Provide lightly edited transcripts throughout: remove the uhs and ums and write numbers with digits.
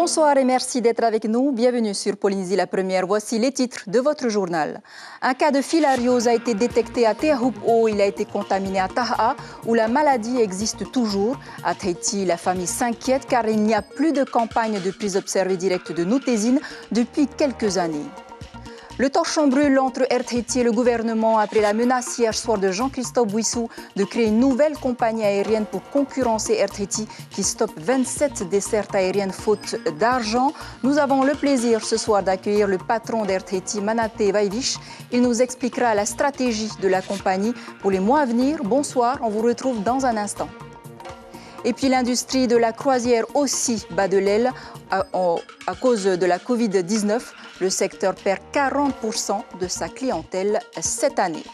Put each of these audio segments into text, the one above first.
Bonsoir et merci d'être avec nous. Bienvenue sur Polynésie la première. Voici les titres de votre journal. Un cas de filariose a été détecté à Te Ahupu'o. Il a été contaminé à Taha, où la maladie existe toujours. À Tahiti, la famille s'inquiète car il n'y a plus de campagne de prise observée directe de notésine depuis quelques années. Le torchon brûle entre Air Tahiti et le gouvernement après la menace hier soir de Jean-Christophe Bouissou de créer une nouvelle compagnie aérienne pour concurrencer Air Tahiti qui stoppe 27 dessertes aériennes faute d'argent. Nous avons le plaisir ce soir d'accueillir le patron d'Air Tahiti, Manaté Vaivish. Il nous expliquera la stratégie de la compagnie pour les mois à venir. Bonsoir, on vous retrouve dans un instant. Et puis l'industrie de la croisière aussi bat de l'aile à cause de la Covid-19. Le secteur perd 40% de sa clientèle cette année.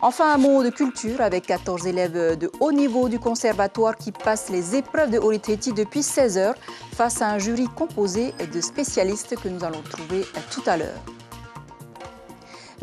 Enfin, un mot de culture avec 14 élèves de haut niveau du conservatoire qui passent les épreuves de Ori Tahiti depuis 16 heures face à un jury composé de spécialistes que nous allons trouver tout à l'heure.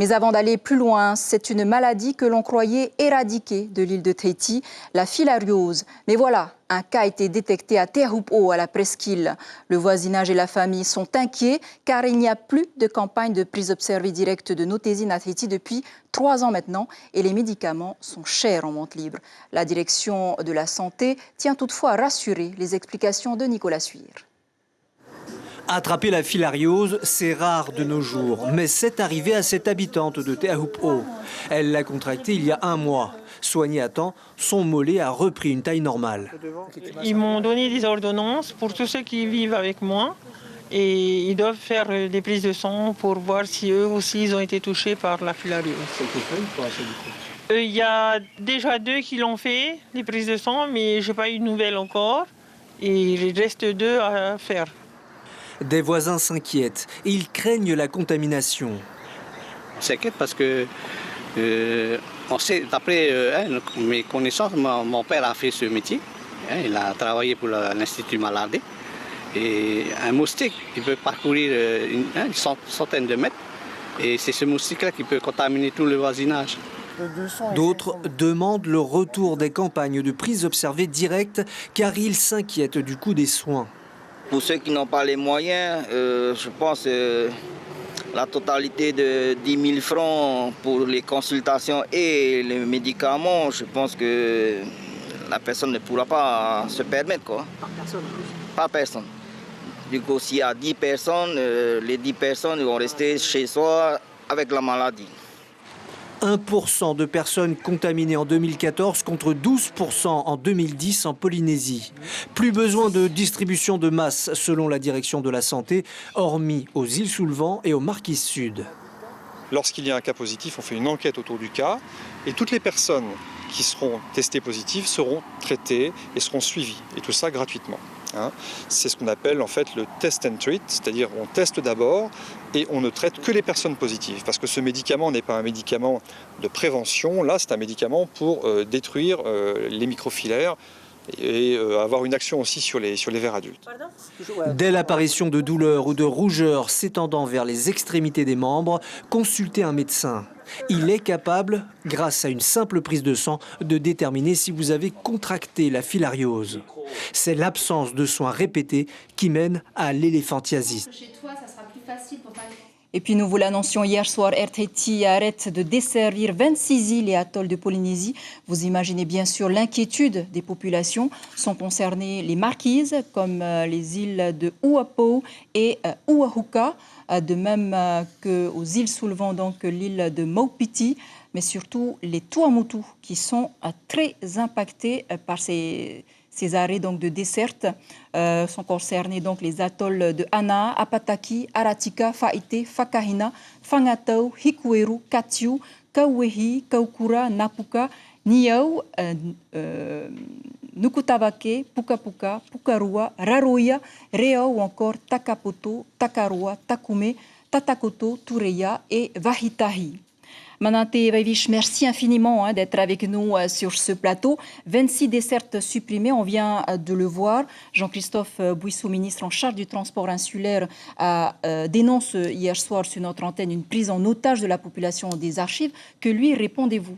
Mais avant d'aller plus loin, c'est une maladie que l'on croyait éradiquée de l'île de Tahiti, la filariose. Mais voilà, un cas a été détecté à Te Ahupu'o, à la presqu'île. Le voisinage et la famille sont inquiets car il n'y a plus de campagne de prise observée directe de notésine à Tahiti depuis 3 ans maintenant et les médicaments sont chers en vente libre. La direction de la santé tient toutefois à rassurer. Les explications de Nicolas Suire. Attraper la filariose, c'est rare de nos jours, mais c'est arrivé à cette habitante de Te Ahupu'o. Elle l'a contracté il y a 1 mois. Soignée à temps, son mollet a repris une taille normale. Ils m'ont donné des ordonnances pour tous ceux qui vivent avec moi et ils doivent faire des prises de sang pour voir si eux aussi ils ont été touchés par la filariose. Il y a déjà 2 qui l'ont fait, les prises de sang, mais je n'ai pas eu de nouvelles encore et il reste 2 à faire. Des voisins s'inquiètent et ils craignent la contamination. On s'inquiète parce que, on sait, d'après mes connaissances, mon père a fait ce métier. Il a travaillé pour l'Institut Malardé. Et un moustique, il peut parcourir une centaine de mètres. Et c'est ce moustique-là qui peut contaminer tout le voisinage. D'autres demandent le retour des campagnes de prise observée directe car ils s'inquiètent du coût des soins. Pour ceux qui n'ont pas les moyens, je pense la totalité de 10 000 francs pour les consultations et les médicaments, je pense que la personne ne pourra pas se permettre. Quoi. Par personne en plus. Par personne. Du coup, s'il y a 10 personnes, les 10 personnes vont rester chez soi avec la maladie. 1% de personnes contaminées en 2014 contre 12% en 2010 en Polynésie. Plus besoin de distribution de masse selon la direction de la santé, hormis aux îles sous le vent et aux Marquises Sud. Lorsqu'il y a un cas positif, on fait une enquête autour du cas et toutes les personnes qui seront testées positives seront traitées et seront suivies, et tout ça gratuitement. C'est ce qu'on appelle en fait le test and treat, c'est-à-dire on teste d'abord et on ne traite que les personnes positives. Parce que ce médicament n'est pas un médicament de prévention, là c'est un médicament pour détruire les microfilaires et avoir une action aussi sur les vers adultes. Dès l'apparition de douleurs ou de rougeurs s'étendant vers les extrémités des membres, consultez un médecin. Il est capable, grâce à une simple prise de sang, de déterminer si vous avez contracté la filariose. C'est l'absence de soins répétés qui mène à l'éléphantiasis. Et puis nous vous l'annoncions hier soir, Air Tahiti arrête de desservir 26 îles et atolls de Polynésie. Vous imaginez bien sûr l'inquiétude des populations. Sont concernées les Marquises, comme les îles de Uapo et Uahuka, de même qu'aux îles sous le vent, donc l'île de Maupiti, mais surtout les Tuamotu qui sont très impactés par ces arrêts donc, de desserte. Sont concernés donc les atolls de Ana, Apataki, Aratika, Faite, Fakahina, Fangatau, Hikueru, Katiu, Kauwehi, Kaukura, Napuka, Niau, Nukutavake, Pukapuka, Pukarua, Raroia, Reo ou encore Takapoto, Takarua, Takume, Tatakoto, Tureia et Vahitahi. Manaté Vaivish, merci infiniment d'être avec nous sur ce plateau. 26 dessertes supprimées, on vient de le voir. Jean-Christophe Bouissou, ministre en charge du transport insulaire, dénonce hier soir sur notre antenne une prise en otage de la population des archives. Que lui répondez-vous?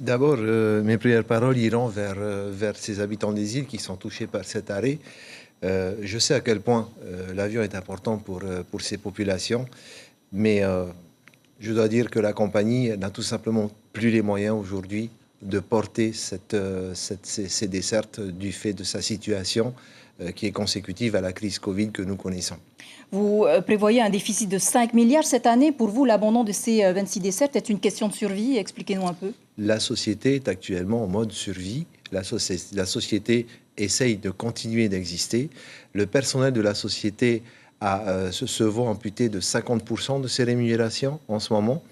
D'abord, mes premières paroles iront vers ces habitants des îles qui sont touchés par cet arrêt. Je sais à quel point l'avion est important pour ces populations, mais je dois dire que la compagnie n'a tout simplement plus les moyens aujourd'hui de porter ces dessertes du fait de sa situation qui est consécutive à la crise Covid que nous connaissons. Vous prévoyez un déficit de 5 milliards cette année. Pour vous, l'abandon de ces 26 dessertes est une question de survie. Expliquez-nous un peu. La société est actuellement en mode survie. La société essaye de continuer d'exister. Le personnel de la société se voit amputé de 50% de ses rémunérations en ce moment.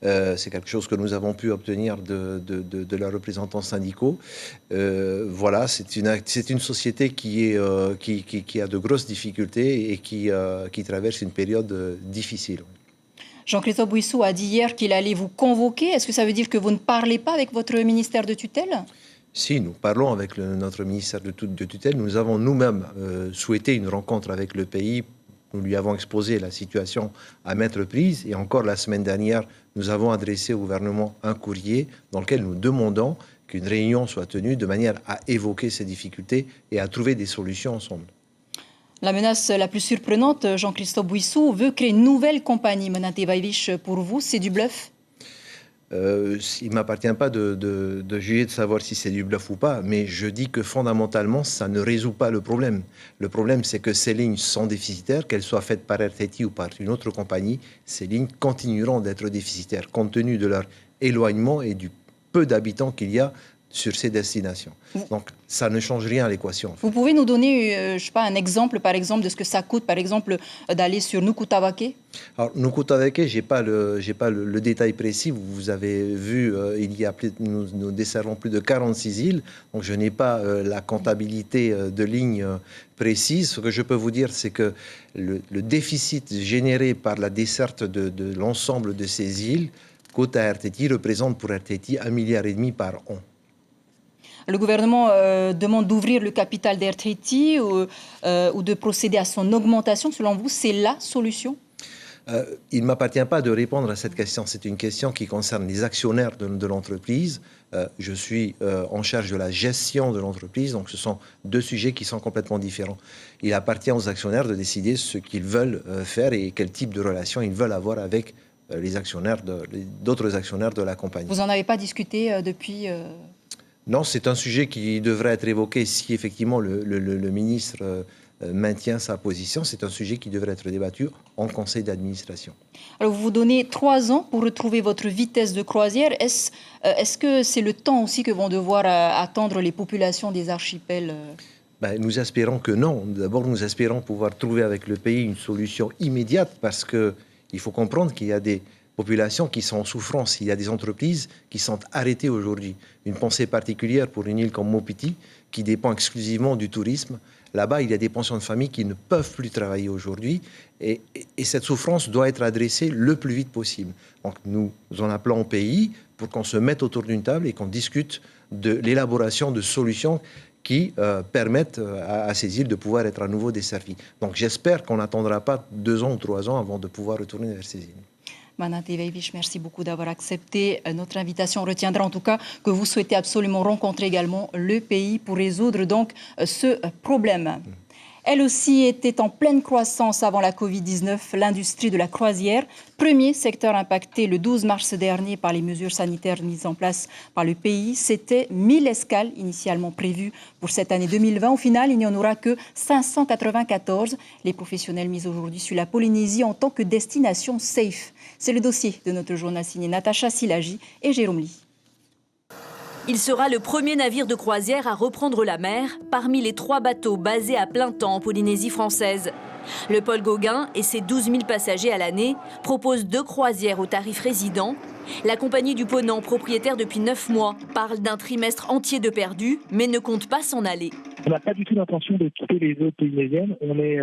C'est quelque chose que nous avons pu obtenir de leurs représentants syndicaux. Voilà, c'est une société qui a de grosses difficultés et qui traverse une période difficile. Jean-Christophe Bouissou a dit hier qu'il allait vous convoquer. Est-ce que ça veut dire que vous ne parlez pas avec votre ministère de tutelle ? Si, nous parlons avec notre ministère de tutelle. Nous avons nous-mêmes souhaité une rencontre avec le pays. Nous lui avons exposé la situation à maintes reprises. Et encore la semaine dernière, nous avons adressé au gouvernement un courrier dans lequel nous demandons qu'une réunion soit tenue de manière à évoquer ces difficultés et à trouver des solutions ensemble. La menace la plus surprenante, Jean-Christophe Bouissou, veut créer une nouvelle compagnie. Menate Vaivish, pour vous, c'est du bluff ? Il ne m'appartient pas de juger, de savoir si c'est du bluff ou pas, mais je dis que fondamentalement, ça ne résout pas le problème. Le problème, c'est que ces lignes sont déficitaires, qu'elles soient faites par RTT ou par une autre compagnie, ces lignes continueront d'être déficitaires, compte tenu de leur éloignement et du peu d'habitants qu'il y a sur ces destinations. Donc, ça ne change rien à l'équation. Vous pouvez nous donner, je sais pas, un exemple, par exemple, de ce que ça coûte, par exemple, d'aller sur Nukutavake ? Alors, Nukutavake, j'ai pas le détail précis. Vous avez vu, nous desservons plus de 46 îles, donc je n'ai pas la comptabilité de lignes précise. Ce que je peux vous dire, c'est que le déficit généré par la desserte de l'ensemble de ces îles, côte à RTT, représente pour RTT 1,5 milliard par an. Le gouvernement demande d'ouvrir le capital d'RTT ou de procéder à son augmentation. Selon vous, c'est la solution ? Il ne m'appartient pas de répondre à cette question. C'est une question qui concerne les actionnaires de l'entreprise. Je suis en charge de la gestion de l'entreprise. Donc, ce sont deux sujets qui sont complètement différents. Il appartient aux actionnaires de décider ce qu'ils veulent faire et quel type de relation ils veulent avoir avec les actionnaires, d'autres actionnaires de la compagnie. Vous n'en avez pas discuté depuis Non, c'est un sujet qui devrait être évoqué si effectivement le ministre maintient sa position. C'est un sujet qui devrait être débattu en conseil d'administration. Alors, vous vous donnez 3 ans pour retrouver votre vitesse de croisière. Est-ce que c'est le temps aussi que vont devoir attendre les populations des archipels ? Nous espérons que non. D'abord, nous espérons pouvoir trouver avec le pays une solution immédiate parce qu'il faut comprendre qu'il y a des populations qui sont en souffrance. Il y a des entreprises qui sont arrêtées aujourd'hui. Une pensée particulière pour une île comme Mopiti, qui dépend exclusivement du tourisme. Là-bas, il y a des pensions de famille qui ne peuvent plus travailler aujourd'hui. Et cette souffrance doit être adressée le plus vite possible. Donc nous en appelons au pays pour qu'on se mette autour d'une table et qu'on discute de l'élaboration de solutions qui permettent à ces îles de pouvoir être à nouveau desservies. Donc j'espère qu'on n'attendra pas 2 ans ou 3 ans avant de pouvoir retourner vers ces îles. Menate Vaivish, merci beaucoup d'avoir accepté notre invitation. On retiendra en tout cas que vous souhaitez absolument rencontrer également le pays pour résoudre donc ce problème. Elle aussi était en pleine croissance avant la Covid-19, l'industrie de la croisière. Premier secteur impacté le 12 mars dernier par les mesures sanitaires mises en place par le pays. C'était 1000 escales initialement prévues pour cette année 2020. Au final, il n'y en aura que 594. Les professionnels mis aujourd'hui sur la Polynésie en tant que destination safe. C'est le dossier de notre journal signé Natacha Silagi et Jérôme Lee. Il sera le premier navire de croisière à reprendre la mer parmi les 3 bateaux basés à plein temps en Polynésie française. Le Paul Gauguin et ses 12 000 passagers à l'année proposent 2 croisières au tarif résident. La compagnie du Ponant, propriétaire depuis 9 mois, parle d'un trimestre entier de perdu, mais ne compte pas s'en aller. On n'a pas du tout l'intention de quitter les eaux polynésiennes. On est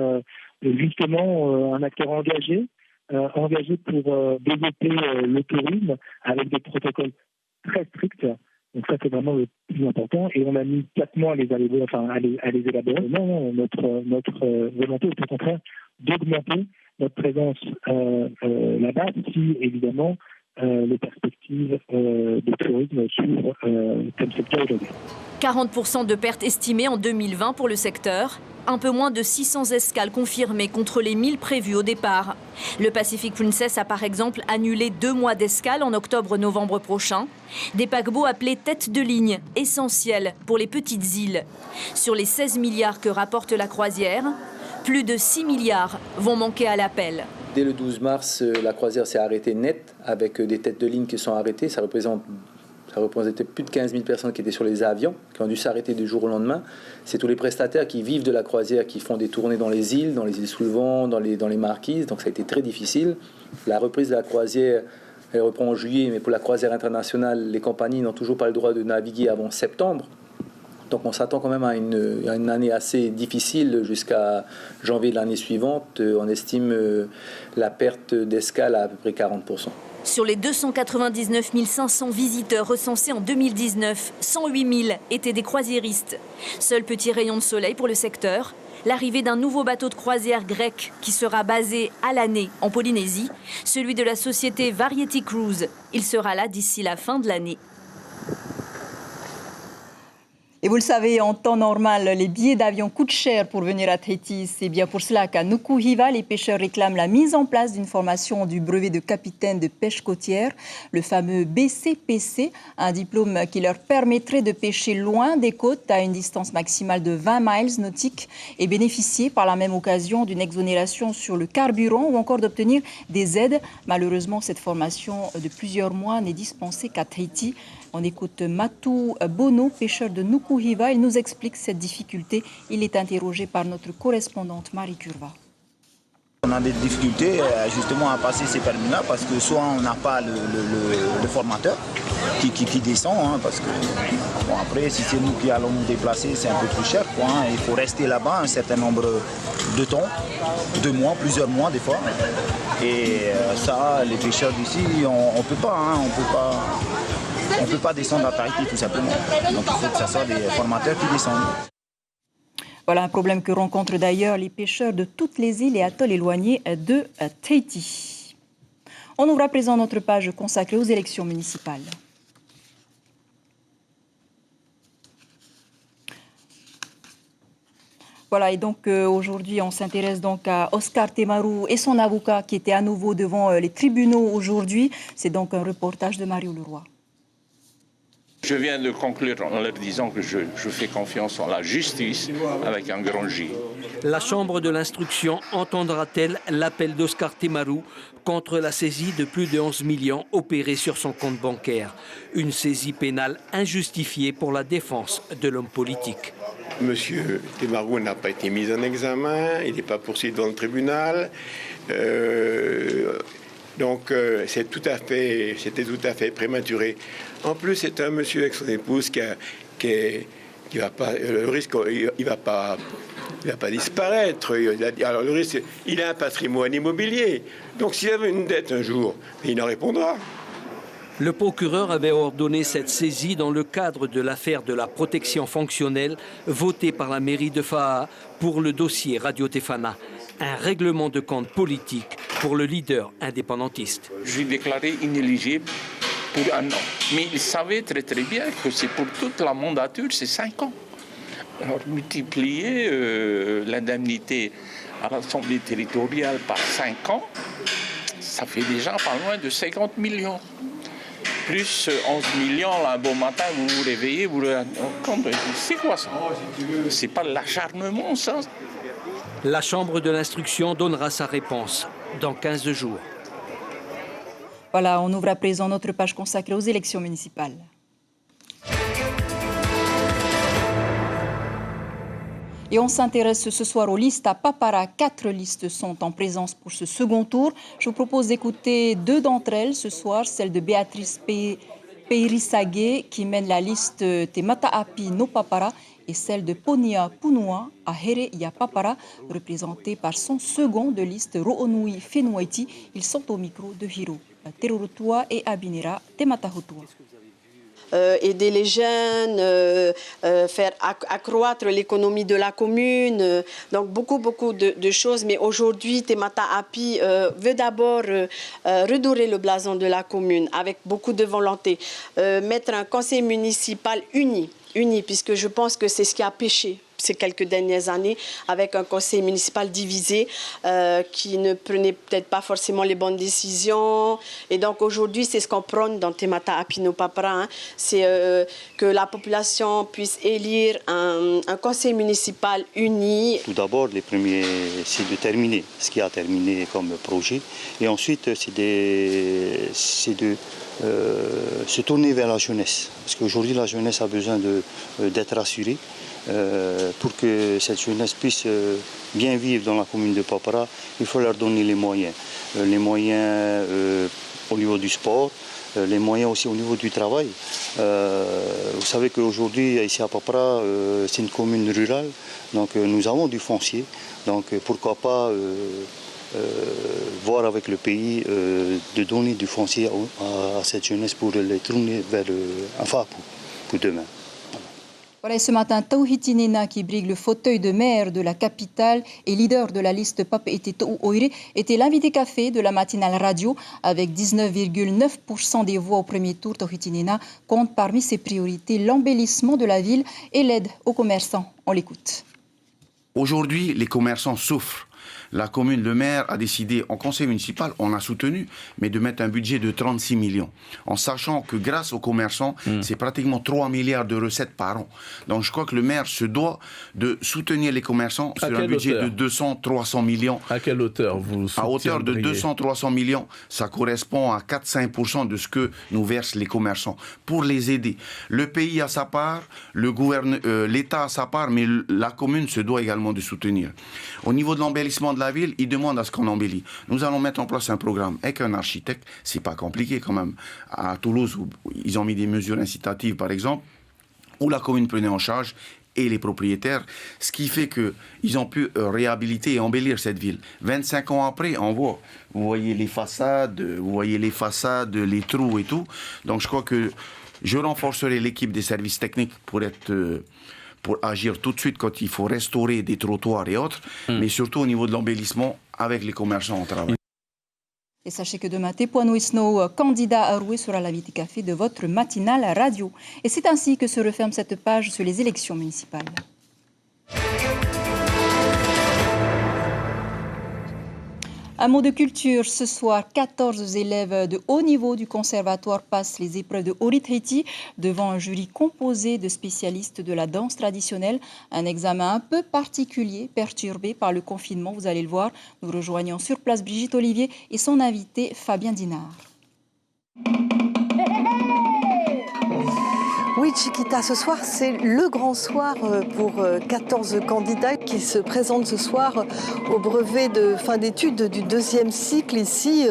justement un acteur engagé pour développer le tourisme avec des protocoles très stricts. Donc ça, c'est vraiment le plus important. Et on a mis 4 mois à les élaborer. Non, notre volonté est au contraire d'augmenter notre présence là-bas si, évidemment, les perspectives de tourisme s'ouvrent comme c'est le cas aujourd'hui. 40% de pertes estimées en 2020 pour le secteur. Un peu moins de 600 escales confirmées contre les 1000 prévues au départ. Le Pacific Princess a par exemple annulé 2 mois d'escale en octobre-novembre prochain. Des paquebots appelés tête de ligne, essentiels pour les petites îles. Sur les 16 milliards que rapporte la croisière, plus de 6 milliards vont manquer à l'appel. Dès le 12 mars, la croisière s'est arrêtée net avec des têtes de ligne qui sont arrêtées. Ça représentait plus de 15 000 personnes qui étaient sur les avions, qui ont dû s'arrêter du jour au lendemain. C'est tous les prestataires qui vivent de la croisière, qui font des tournées dans les îles sous le vent, dans les marquises. Donc ça a été très difficile. La reprise de la croisière, elle reprend en juillet, mais pour la croisière internationale, les compagnies n'ont toujours pas le droit de naviguer avant septembre. Donc on s'attend quand même à une année assez difficile jusqu'à janvier de l'année suivante. On estime la perte d'escale à peu près 40%. Sur les 299 500 visiteurs recensés en 2019, 108 000 étaient des croisiéristes. Seul petit rayon de soleil pour le secteur, l'arrivée d'un nouveau bateau de croisière grec qui sera basé à l'année en Polynésie, celui de la société Variety Cruise. Il sera là d'ici la fin de l'année. Et vous le savez, en temps normal, les billets d'avion coûtent cher pour venir à Tahiti. C'est bien pour cela qu'à Nuku Hiva, les pêcheurs réclament la mise en place d'une formation du brevet de capitaine de pêche côtière, le fameux BCPC, un diplôme qui leur permettrait de pêcher loin des côtes à une distance maximale de 20 miles nautiques et bénéficier par la même occasion d'une exonération sur le carburant ou encore d'obtenir des aides. Malheureusement, cette formation de plusieurs mois n'est dispensée qu'à Tahiti. On écoute Matou Bono, pêcheur de Nuku Hiva. Il nous explique cette difficulté. Il est interrogé par notre correspondante Marie Curva. On a des difficultés justement à passer ces permis-là parce que soit on n'a pas le formateur qui descend, parce que bon, après si c'est nous qui allons nous déplacer c'est un peu plus cher, il faut rester là-bas un certain nombre de temps, 2 mois, plusieurs mois des fois. Et ça, les pêcheurs d'ici, on peut pas, on peut pas descendre à Tahiti tout simplement. Donc il faut que ce soit des formateurs qui descendent. Voilà un problème que rencontrent d'ailleurs les pêcheurs de toutes les îles et atolls éloignés de Tahiti. On ouvre à présent notre page consacrée aux élections municipales. Voilà, et donc aujourd'hui, on s'intéresse donc à Oscar Temaru et son avocat qui étaient à nouveau devant les tribunaux aujourd'hui. C'est donc un reportage de Mario Leroy. Je viens de conclure en leur disant que je fais confiance en la justice avec un grand J. La Chambre de l'instruction entendra-t-elle l'appel d'Oscar Temaru contre la saisie de plus de 11 millions opérée sur son compte bancaire? Une saisie pénale injustifiée pour la défense de l'homme politique. Monsieur Temaru n'a pas été mis en examen, il n'est pas poursuivi devant le tribunal. Donc c'était tout à fait prématuré. En plus, c'est un monsieur avec son épouse qui va pas, le risque, il va pas disparaître. Alors le risque, il a un patrimoine immobilier. Donc s'il avait une dette un jour, il en répondra. Le procureur avait ordonné cette saisie dans le cadre de l'affaire de la protection fonctionnelle votée par la mairie de Fa'a pour le dossier Radio Tefana. Un règlement de compte politique pour le leader indépendantiste. Je suis déclaré inéligible pour 1 an. Mais il savait très très bien que c'est pour toute la mandature, c'est 5 ans. Alors multiplier l'indemnité à l'Assemblée territoriale par 5 ans, ça fait déjà pas loin de 50 millions. Plus 11 millions, là, un beau matin, vous vous réveillez, vous le compte, c'est quoi ça? C'est pas l'acharnement, ça? La Chambre de l'instruction donnera sa réponse dans 15 jours. Voilà, on ouvre à présent notre page consacrée aux élections municipales. Et on s'intéresse ce soir aux listes à Papara. 4 listes sont en présence pour ce second tour. Je vous propose d'écouter 2 d'entre elles ce soir, celle de Béatrice Peirisage qui mène la liste Te Mataapi no Papara et celle de Ponia Punua à Here Ya Papara, représentée par son second de liste Ro'onui Fenuaiti. Ils sont au micro de Hiro Terurutua et Abinera Te Matahutua. aider les jeunes, faire accroître l'économie de la commune, donc beaucoup de choses. Mais aujourd'hui, Temata Api veut d'abord redorer le blason de la commune avec beaucoup de volonté, mettre un conseil municipal uni, puisque je pense que c'est ce qui a péché ces quelques dernières années, avec un conseil municipal divisé qui ne prenait peut-être pas forcément les bonnes décisions. Et donc aujourd'hui, c'est ce qu'on prône dans Temata Apino Papara, c'est que la population puisse élire un conseil municipal uni. Tout d'abord, les premiers, c'est de terminer ce qui a terminé comme projet. Et ensuite, c'est de se tourner vers la jeunesse. Parce qu'aujourd'hui, la jeunesse a besoin d'être rassurée. Pour que cette jeunesse puisse bien vivre dans la commune de Papara, il faut leur donner les moyens. Les moyens au niveau du sport, les moyens aussi au niveau du travail. Vous savez qu'aujourd'hui, ici à Papara, c'est une commune rurale, donc nous avons du foncier. Donc pourquoi pas voir avec le pays de donner du foncier à cette jeunesse pour les tourner vers un phare pour demain. Voilà, et ce matin, Tauhiti Nena, qui brigue le fauteuil de maire de la capitale et leader de la liste Pape Eteto Oire, était l'invité café de la matinale radio. Avec 19,9% des voix au premier tour, Tauhiti Nena compte parmi ses priorités l'embellissement de la ville et l'aide aux commerçants. On l'écoute. Aujourd'hui, les commerçants souffrent. La commune, le maire a décidé, en conseil municipal, on a soutenu, mais de mettre un budget de 36 millions. En sachant que grâce aux commerçants, c'est pratiquement 3 milliards de recettes par an. Donc je crois que le maire se doit de soutenir les commerçants sur un budget de 200-300 millions. À quelle hauteur vous soutiendriez? À hauteur de 200-300 millions, ça correspond à 4-5% de ce que nous versent les commerçants. Pour les aider. Le pays a sa part, l'État a sa part, mais la commune se doit également de soutenir. Au niveau de l'embellissement de la ville, il demande à ce qu'on embellit. Nous allons mettre en place un programme avec un architecte, c'est pas compliqué quand même. À Toulouse, où ils ont mis des mesures incitatives par exemple, où la commune prenait en charge et les propriétaires, ce qui fait qu'ils ont pu réhabiliter et embellir cette ville. 25 ans après, vous voyez les façades, les trous et tout. Donc je crois que je renforcerai l'équipe des services techniques pour agir tout de suite quand il faut restaurer des trottoirs et autres, mais surtout au niveau de l'embellissement avec les commerçants en travail. Et sachez que demain, Tepuano Isno, candidat à Roué, sera l'invité café de votre matinale radio. Et c'est ainsi que se referme cette page sur les élections municipales. Un mot de culture. Ce soir, 14 élèves de haut niveau du conservatoire passent les épreuves de Orit-Haiti devant un jury composé de spécialistes de la danse traditionnelle. Un examen un peu particulier, perturbé par le confinement, vous allez le voir. Nous rejoignons sur place Brigitte Olivier et son invité Fabien Dinard. Oui, Chiquita, ce soir, c'est le grand soir pour 14 candidats qui se présentent ce soir au brevet de fin d'études du 2e cycle ici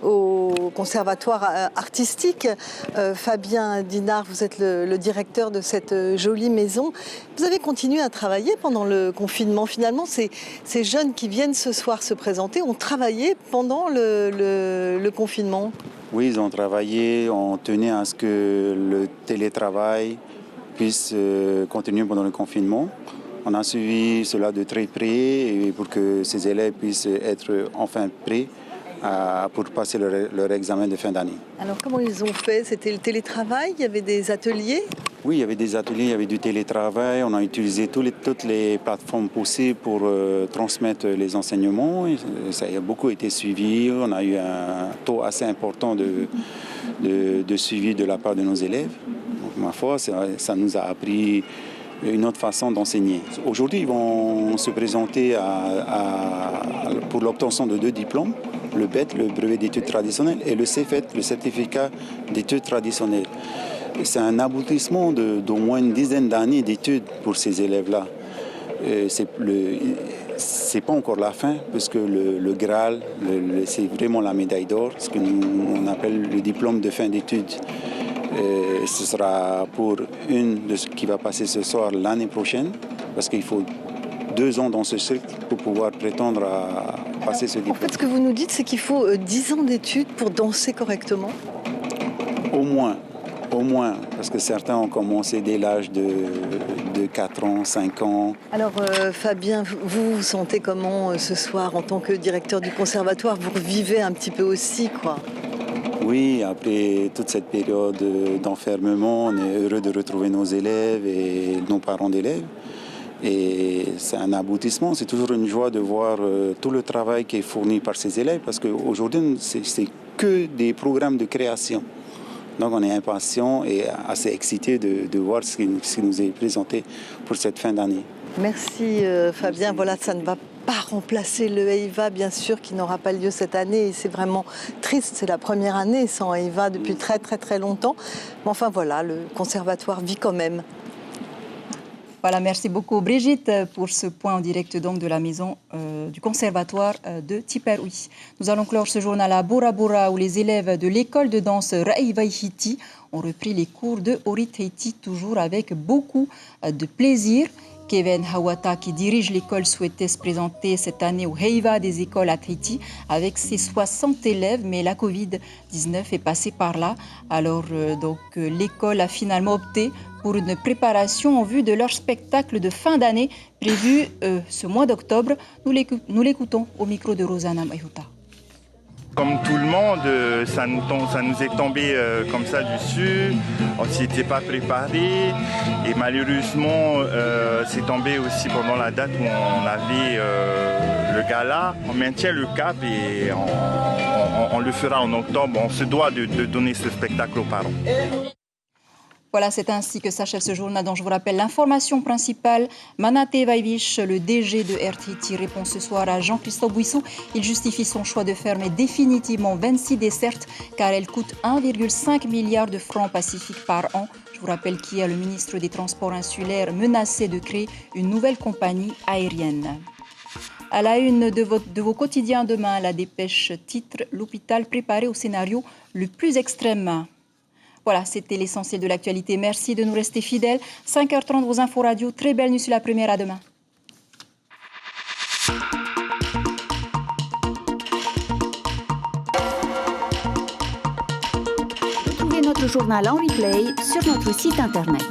au Conservatoire artistique. Fabien Dinard, vous êtes le directeur de cette jolie maison. Vous avez continué à travailler pendant le confinement. Finalement, ces jeunes qui viennent ce soir se présenter ont travaillé pendant le confinement. Oui, ils ont travaillé, on tenait à ce que le télétravail puisse continuer pendant le confinement. On a suivi cela de très près et pour que ces élèves puissent être enfin prêts pour passer leur examen de fin d'année. Alors comment ils ont fait? C'était le télétravail? Il y avait des ateliers? Oui, il y avait des ateliers, il y avait du télétravail. On a utilisé toutes les plateformes possibles pour transmettre les enseignements. Ça a beaucoup été suivi. On a eu un taux assez important de suivi de la part de nos élèves. Donc, ma foi, ça nous a appris une autre façon d'enseigner. Aujourd'hui, ils vont se présenter pour l'obtention de 2 diplômes, le BET, le brevet d'études traditionnelles, et le CFET, le certificat d'études traditionnelles. C'est un aboutissement d'au moins une dizaine d'années d'études pour ces élèves-là. C'est pas encore la fin, parce que le Graal, c'est vraiment la médaille d'or, ce que on appelle le diplôme de fin d'études. Ce sera pour une de ce qui va passer ce soir l'année prochaine, parce qu'il faut 2 ans dans ce cycle pour pouvoir prétendre à passer ce diplôme. En fait, ce que vous nous dites, c'est qu'il faut 10 ans d'études pour danser correctement. Au moins. Au moins, parce que certains ont commencé dès l'âge de 4 ans, 5 ans. Alors Fabien, vous vous sentez comment ce soir en tant que directeur du conservatoire? Vous revivez un petit peu aussi, quoi. Oui, après toute cette période d'enfermement, on est heureux de retrouver nos élèves et nos parents d'élèves. Et c'est un aboutissement, c'est toujours une joie de voir tout le travail qui est fourni par ces élèves, parce qu'aujourd'hui, c'est que des programmes de création. Donc on est impatient et assez excité de voir ce qui nous est présenté pour cette fin d'année. Merci Fabien. Voilà, ça ne va pas remplacer le EIVA, bien sûr, qui n'aura pas lieu cette année. Et c'est vraiment triste, c'est la première année sans EIVA depuis très très très longtemps. Mais enfin voilà, le conservatoire vit quand même. Voilà, merci beaucoup Brigitte pour ce point en direct donc de la maison du conservatoire de Tiperoui. Nous allons clore ce journal à Bora Bora où les élèves de l'école de danse Raïvaïhiti ont repris les cours de Orithiti, toujours avec beaucoup de plaisir. Kevin Hawata, qui dirige l'école, souhaitait se présenter cette année au Heiva des écoles à Tahiti avec ses 60 élèves, mais la Covid-19 est passée par là. Alors l'école a finalement opté pour une préparation en vue de leur spectacle de fin d'année prévu ce mois d'octobre. Nous l'écoutons au micro de Rosanna Maïhuta. Comme tout le monde, ça nous est tombé comme ça dessus. On ne s'y était pas préparé. Et malheureusement, c'est tombé aussi pendant la date où on avait le gala. On maintient le cap et on le fera en octobre. On se doit de donner ce spectacle aux parents. Voilà, c'est ainsi que s'achève ce journal dont je vous rappelle l'information principale. Manate Vaivich, le DG de RTT, répond ce soir à Jean-Christophe Bouissou. Il justifie son choix de fermer définitivement 26 dessertes car elles coûtent 1,5 milliard de francs pacifiques par an. Je vous rappelle qu'hier, le ministre des Transports insulaires menaçait de créer une nouvelle compagnie aérienne. À la une de vos quotidiens demain, la dépêche titre « L'hôpital préparé au scénario le plus extrême ». Voilà, c'était l'essentiel de l'actualité. Merci de nous rester fidèles. 5h30, vos infos radio. Très belle nuit sur la première. À demain. Retrouvez notre journal en replay sur notre site internet.